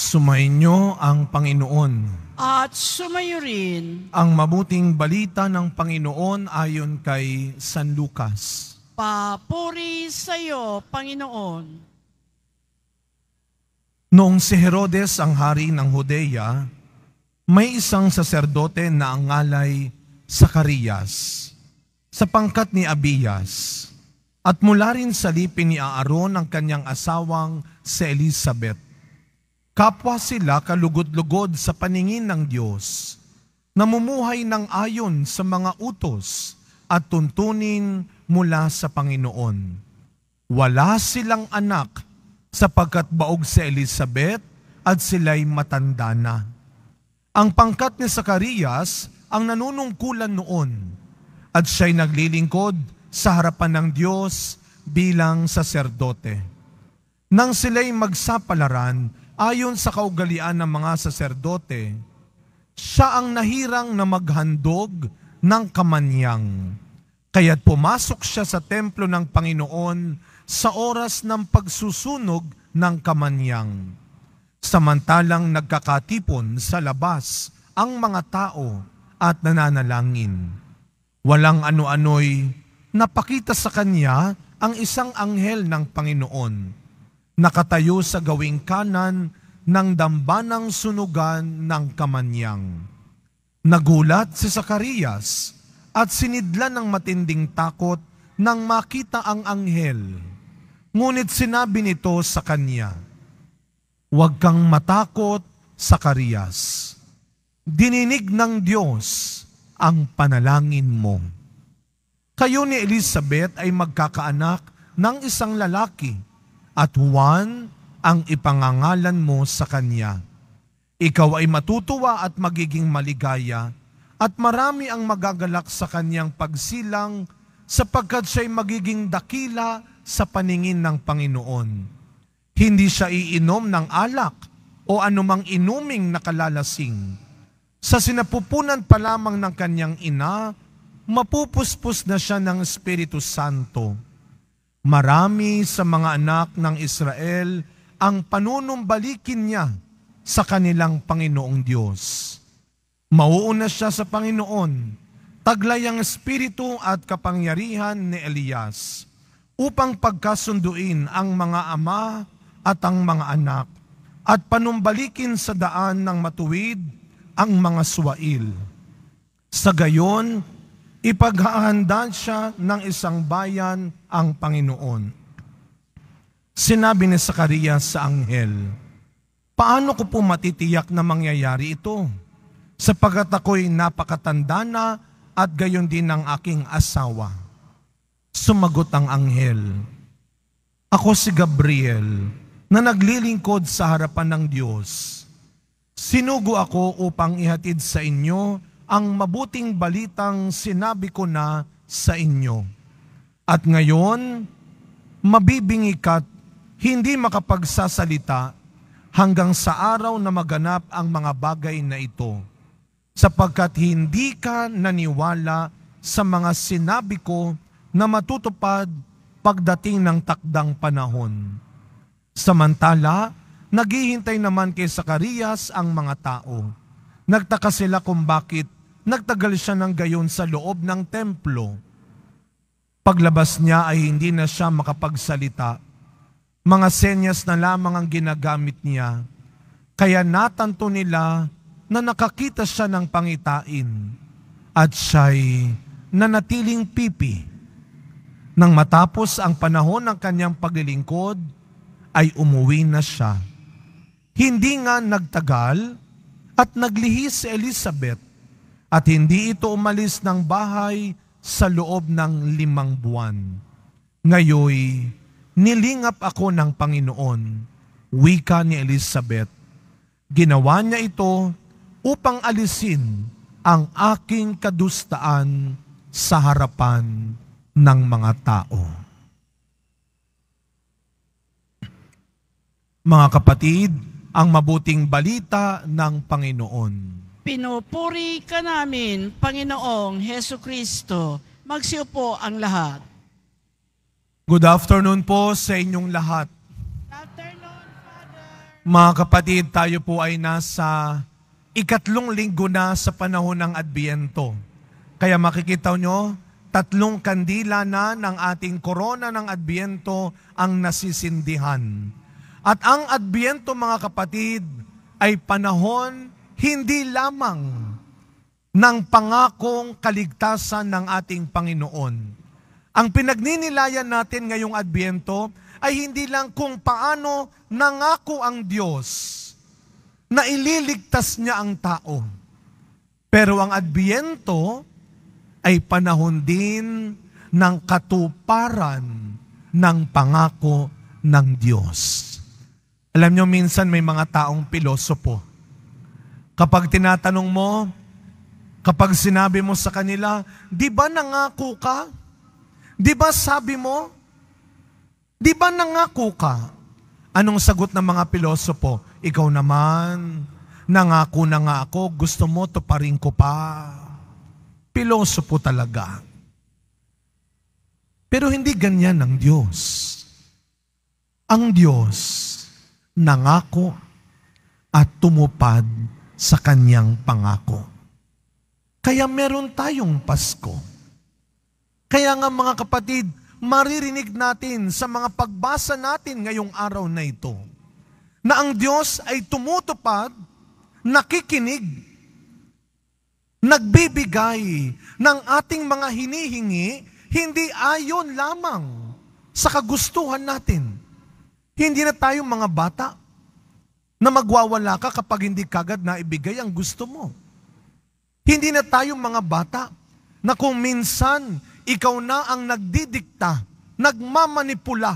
Sumainyo ang Panginoon. At sumayo rin. Ang mabuting balita ng Panginoon ayon kay San Lucas. Papuri sa iyo, Panginoon. Noong si Herodes ang hari ng Judea, may isang saserdote na ang ngalay Zacarias, sa pangkat ni Abias, at mula rin sa lipin ni Aaron ang kanyang asawang si Elizabeth. Kapwa sila kalugod-lugod sa paningin ng Diyos, namumuhay ng ayon sa mga utos at tuntunin mula sa Panginoon. Wala silang anak sapagkat baog si Elizabeth at sila'y matanda na. Ang pangkat ni Zacarias ang nanunungkulan noon at siya'y naglilingkod sa harapan ng Diyos bilang saserdote. Nang sila'y magsapalaran, ayon sa kaugalian ng mga saserdote, siya ang nahirang na maghandog ng kamanyang. Kaya't pumasok siya sa templo ng Panginoon sa oras ng pagsusunog ng kamanyang. Samantalang nagkakatipon sa labas ang mga tao at nananalangin. Walang ano-ano'y napakita sa kanya ang isang anghel ng Panginoon, nakatayo sa gawing kanan ng dambanang sunugan ng kamanyang. Nagulat si Zacarias at sinidlan ng matinding takot nang makita ang anghel. Ngunit sinabi nito sa kanya, "Huwag kang matakot, Zacarias. Dininig ng Diyos ang panalangin mo. Kayo ni Elizabeth ay magkakaanak ng isang lalaki, at Juan ang ipangangalan mo sa kanya. Ikaw ay matutuwa at magiging maligaya, at marami ang magagalak sa kanyang pagsilang sapagkat siya'y magiging dakila sa paningin ng Panginoon. Hindi siya iinom ng alak o anumang inuming nakalalasing. Sa sinapupunan pa lamang ng kanyang ina, mapupuspos na siya ng Espiritu Santo. Marami sa mga anak ng Israel ang panunumbalikin niya sa kanilang Panginoong Diyos. Mauuna siya sa Panginoon, taglay ang espiritu at kapangyarihan ni Elias, upang pagkasunduin ang mga ama at ang mga anak, at panumbalikin sa daan ng matuwid ang mga suwail. Sa gayon, ipaghahandaan siya ng isang bayan ang Panginoon." Sinabi ni Zacarias sa anghel, "Paano ko po matitiyak na mangyayari ito? Sapagkat ako'y napakatanda na at gayon din ang aking asawa." Sumagot ang anghel, "Ako si Gabriel na naglilingkod sa harapan ng Diyos. Sinugo ako upang ihatid sa inyo ang mabuting balitang sinabi ko na sa inyo. At ngayon, mabibingi ka't hindi makapagsasalita hanggang sa araw na maganap ang mga bagay na ito, sapagkat hindi ka naniwala sa mga sinabi ko na matutupad pagdating ng takdang panahon." Samantala, naghihintay naman kay Zacarias ang mga tao. Nagtaka sila kung bakit nagtagal siya ng gayon sa loob ng templo. Paglabas niya ay hindi na siya makapagsalita. Mga senyas na lamang ang ginagamit niya. Kaya natanto nila na nakakita siya ng pangitain at siya'y nanatiling pipi. Nang matapos ang panahon ng kanyang paglilingkod, ay umuwi na siya. Hindi nga nagtagal at naglihis si Elizabeth, at hindi ito umalis ng bahay sa loob ng 5 buwan. "Ngayoy, nilingap ako ng Panginoon," wika ni Elizabeth. "Ginawa niya ito upang alisin ang aking kadustaan sa harapan ng mga tao." Mga kapatid, ang mabuting balita ng Panginoon. Pinupuri ka namin, Panginoong Hesu Kristo. Magsiupo ang lahat. Good afternoon po sa inyong lahat. Good afternoon, Father. Mga kapatid, tayo po ay nasa ikatlong linggo na sa panahon ng Adbyento. Kaya makikita nyo, 3 kandila na ng ating korona ng Adbyento ang nasisindihan. At ang Adbyento, mga kapatid, ay panahon hindi lamang ng pangakong kaligtasan ng ating Panginoon. Ang pinagninilayan natin ngayong Adbyento ay hindi lang kung paano nangako ang Diyos na ililigtas niya ang tao. Pero ang Adbyento ay panahon din ng katuparan ng pangako ng Diyos. Alam niyo, minsan may mga taong pilosopo. Kapag tinatanong mo, kapag sinabi mo sa kanila, di ba nangako ka? Di ba sabi mo? Di ba nangako ka? Anong sagot ng mga pilosopo? Ikaw naman, nangako na nga ako, gusto mo tuparin ko pa. Pilosopo talaga. Pero hindi ganyan ang Diyos. Ang Diyos, nangako at tumupad sa kanyang pangako. Kaya meron tayong Pasko. Kaya nga mga kapatid, maririnig natin sa mga pagbasa natin ngayong araw na ito, na ang Diyos ay tumutupad, nakikinig, nagbibigay ng ating mga hinihingi, hindi ayon lamang sa kagustuhan natin. Hindi na tayo mga bata na magwawala ka kapag hindi kagad na ibigay ang gusto mo. Hindi na tayo mga bata na kung minsan ikaw na ang nagdidikta, nagmamanipula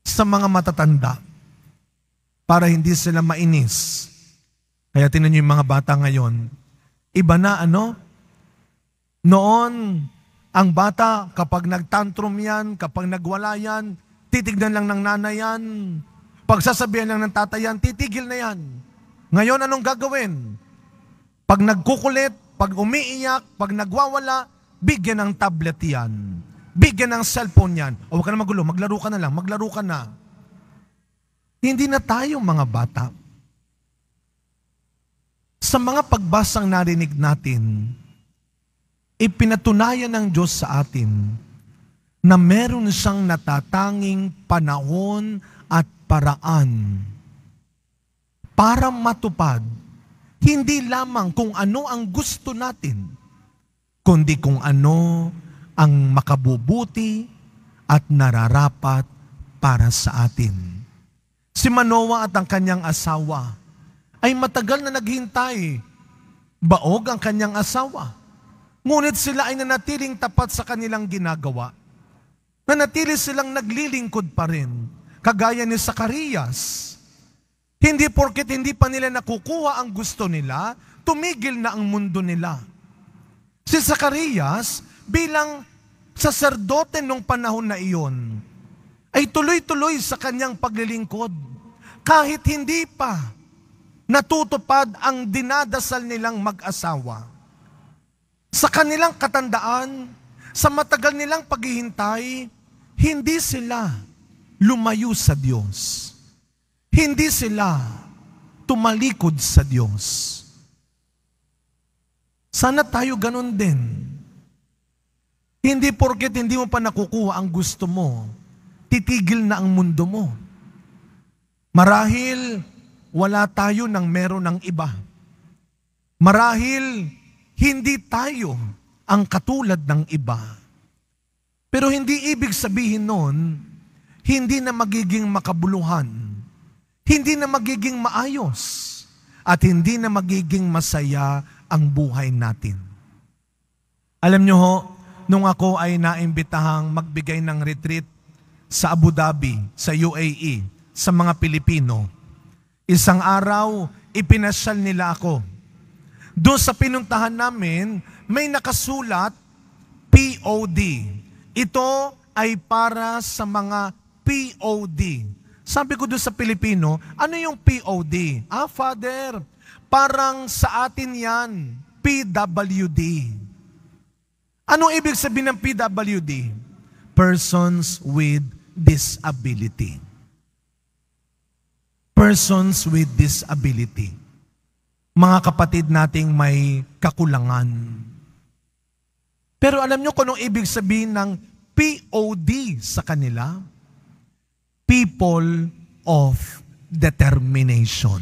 sa mga matatanda para hindi sila mainis. Kaya tingnan niyo yung mga bata ngayon, iba na noon, ang bata kapag nagtantrum yan, kapag nagwala yan, titignan lang ng nanay yan. Pagsasabihan lang ng tatay yan, titigil na yan. Ngayon, anong gagawin? Pag nagkukulit, pag umiiyak, pag nagwawala, bigyan ng tablet yan. Bigyan ng cellphone yan. O huwag ka na magulo, maglaro ka na lang, maglaro ka na. Hindi na tayo mga bata. Sa mga pagbasang narinig natin, ipinatunayan ng Diyos sa atin na meron siyang natatanging panahon at paraan para matupad hindi lamang kung ano ang gusto natin, kundi kung ano ang makabubuti at nararapat para sa atin. Si Manoah at ang kanyang asawa ay matagal na naghintay. Baog ang kanyang asawa. Ngunit sila ay nanatiling tapat sa kanilang ginagawa. Nanatili silang naglilingkod pa rin. Kagaya ni Zacarias. Hindi porket hindi pa nila nakukuha ang gusto nila, tumigil na ang mundo nila. Si Zacarias, bilang saserdote nung panahon na iyon, ay tuloy-tuloy sa kanyang paglilingkod. Kahit hindi pa natutupad ang dinadasal nilang mag-asawa. Sa kanilang katandaan, sa matagal nilang paghihintay, hindi sila lumayo sa Diyos. Hindi sila tumalikod sa Diyos. Sana tayo ganun din. Hindi porket hindi mo pa nakukuha ang gusto mo, titigil na ang mundo mo. Marahil wala tayo ng meron ng iba. Marahil hindi tayo ang katulad ng iba. Pero hindi ibig sabihin nun, hindi na magiging makabuluhan, hindi na magiging maayos, at hindi na magiging masaya ang buhay natin. Alam nyo ho, nung ako ay naimbitahang magbigay ng retreat sa Abu Dhabi, sa UAE, sa mga Pilipino, isang araw, ipinasyal nila ako. Doon sa pinuntahan namin, may nakasulat, POD. Ito ay para sa mga POD. Sabi ko doon sa Pilipino, ano yung POD? Father, parang sa atin yan, PWD. Anong ibig sabihin ng PWD? Persons with disability. persons with disability. Mga kapatid nating may kakulangan. Pero alam nyo kung anong ibig sabihin ng POD sa kanila? People of determination.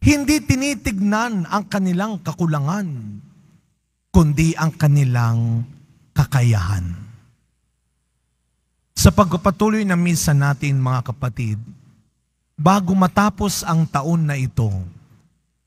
Hindi tinitignan ang kanilang kakulangan, kundi ang kanilang kakayahan. Sa pagpapatuloy na misa natin, mga kapatid, bago matapos ang taon na ito,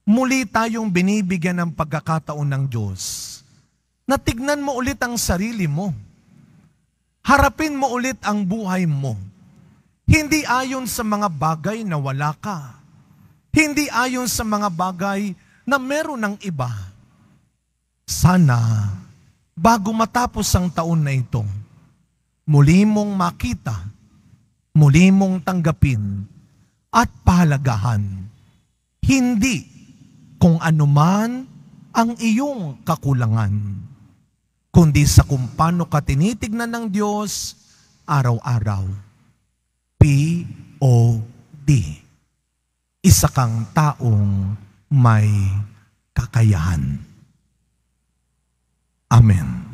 muli tayong binibigyan ng pagkakataon ng Diyos na tignan mo ulit ang sarili mo. Harapin mo ulit ang buhay mo. Hindi ayon sa mga bagay na wala ka. Hindi ayon sa mga bagay na meron ng iba. Sana, bago matapos ang taon na ito, muli mong makita, muli mong tanggapin, at pahalagahan, hindi kung anuman ang iyong kakulangan, kundi sa kung paano ka tinitignan ng Diyos araw-araw. P.O.D. Isa kang taong may kakayahan. Amen.